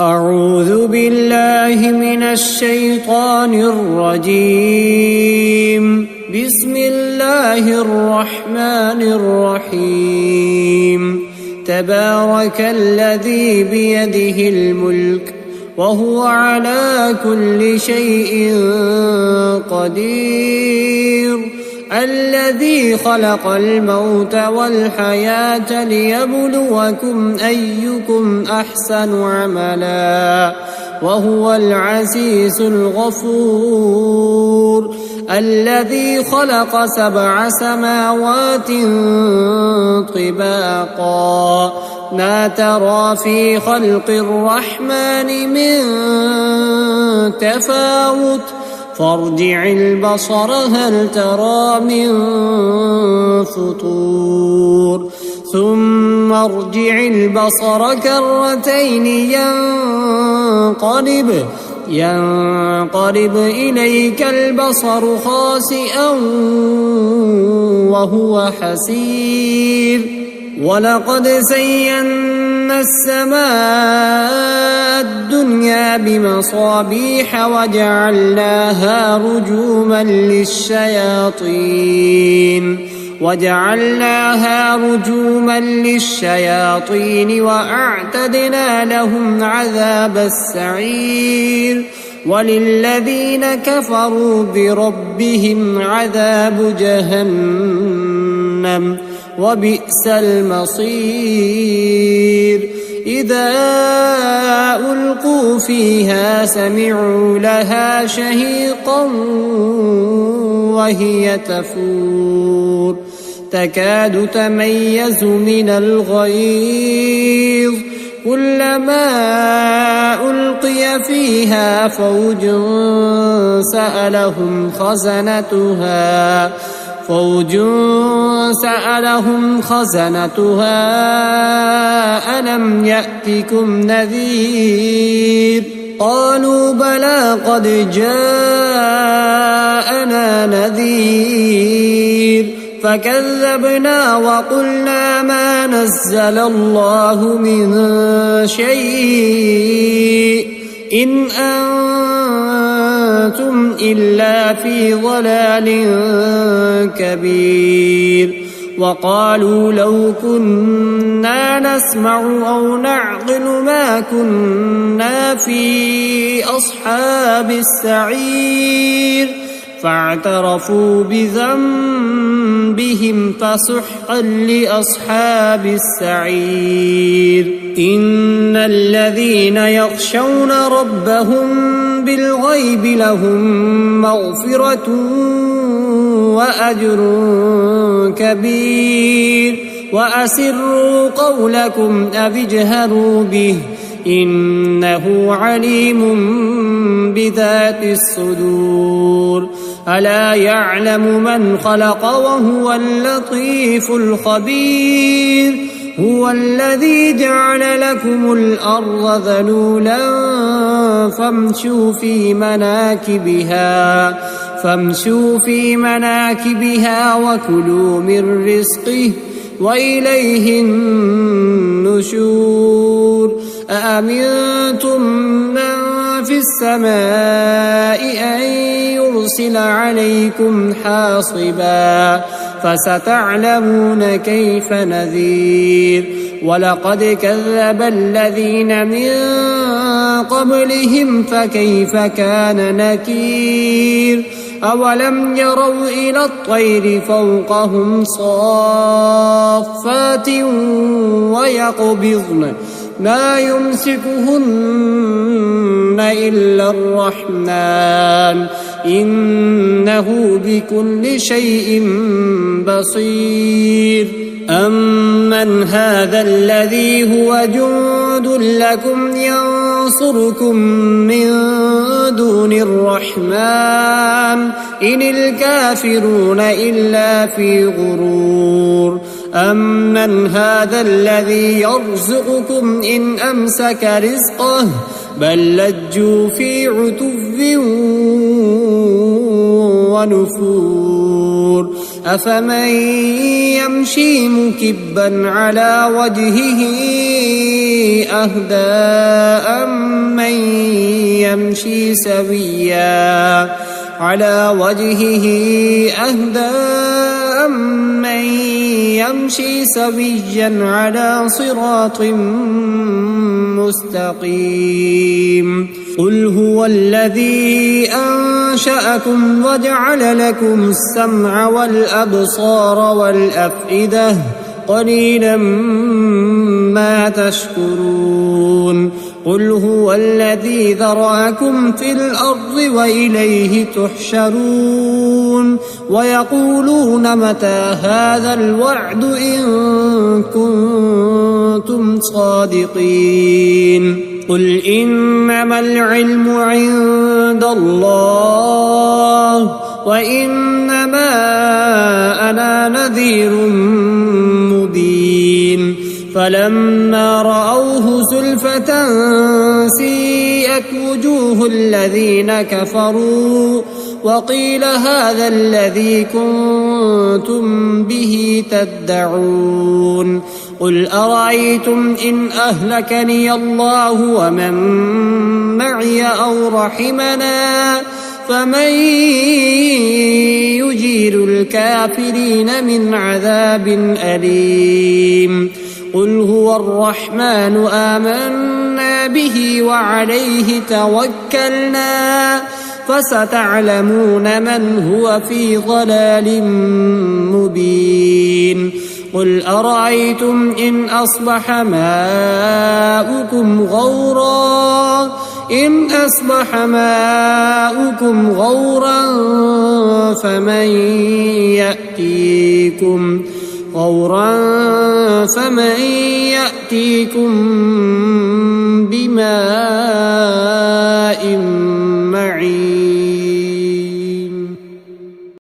أعوذ بالله من الشيطان الرجيم. بسم الله الرحمن الرحيم. تبارك الذي بيده الملك وهو على كل شيء قدير. الذي خلق الموت والحياة ليبلوكم أيكم أحسن عملا وهو العزيز الغفور. الذي خلق 7 سماوات طباقا ما ترى في خلق الرحمن من تفاوت فارجع البصر هل ترى من فطور ثم ارجع البصر كرتين ينقلب إليك البصر خاسئا وهو حسير. ولقد زينا السماء الدنيا بمصابيح وجعلناها رجوما للشياطين وأعتدنا لهم عذاب السعير. وللذين كفروا بربهم عذاب جهنم وبئس المصير. إذا ألقوا فيها سمعوا لها شهيقا وهي تفور تكاد تميز من الغيظ كلما ألقي فيها فوج سألهم خزنتها ألم يأتكم نذير قالوا بلى قد جاءنا نذير فكذبنا وقلنا ما نزل الله من شيء إن أنتم إلا في ضلال كبير. وقالوا لو كنا نسمع أو نعقل ما كنا في أصحاب السعير فاعترفوا بذنبهم فسحقا لأصحاب السعير. إن الذين يخشون ربهم بالغيب لهم مغفرة وأجر كبير. وأسروا قولكم أو اجهروا به إنه عليم بذات الصدور. ألا يعلم من خلق وهو اللطيف الخبير. هو الذي جعل لكم الأرض ذلولا فامشوا في مناكبها وكلوا من رزقه وإليه النشور. أأمنتم من في السماء أن يرسل عليكم حاصبا فستعلمون كيف نذير. ولقد كذب الذين من قبلهم فكيف كان نكير. أولم يروا إلى الطير فوقهم صافات ويقبضن ما يمسكهن إلا الرحمن إنه بكل شيء بصير. أمن هذا الذي هو جند لكم ينصركم من دون الرحمن إن الكافرون إلا في غرور. أمن هذا الذي يرزقكم إن أمسك رزقه بل لجوا في عتو ونفور. أفمن يمشي مكبا على وجهه أهدى أمن يمشي سويا على صراط مستقيم قل هو الذي أنشأكم وجعل لكم السمع والأبصار والأفئدة قليلا ما تشكرون قل هو الذي ذرأكم في الأرض وإليه تحشرون ويقولون متى هذا الوعد إن كنتم صادقين قل إنما العلم عند الله وإنما أنا نذير مبين فلما رأوه زلفة سيئت وجوه الذين كفروا وقيل هذا الذي كنتم به تدعون قل أرأيتم إن أهلكني الله ومن معي أو رحمنا فمن يجير الكافرين من عذاب أليم قل هو الرحمن آمنا به وعليه توكلنا فستعلمون من هو في ضلال مبين قل أرأيتم إن أصبح ماؤكم غورا فمن يأتيكم بماء معين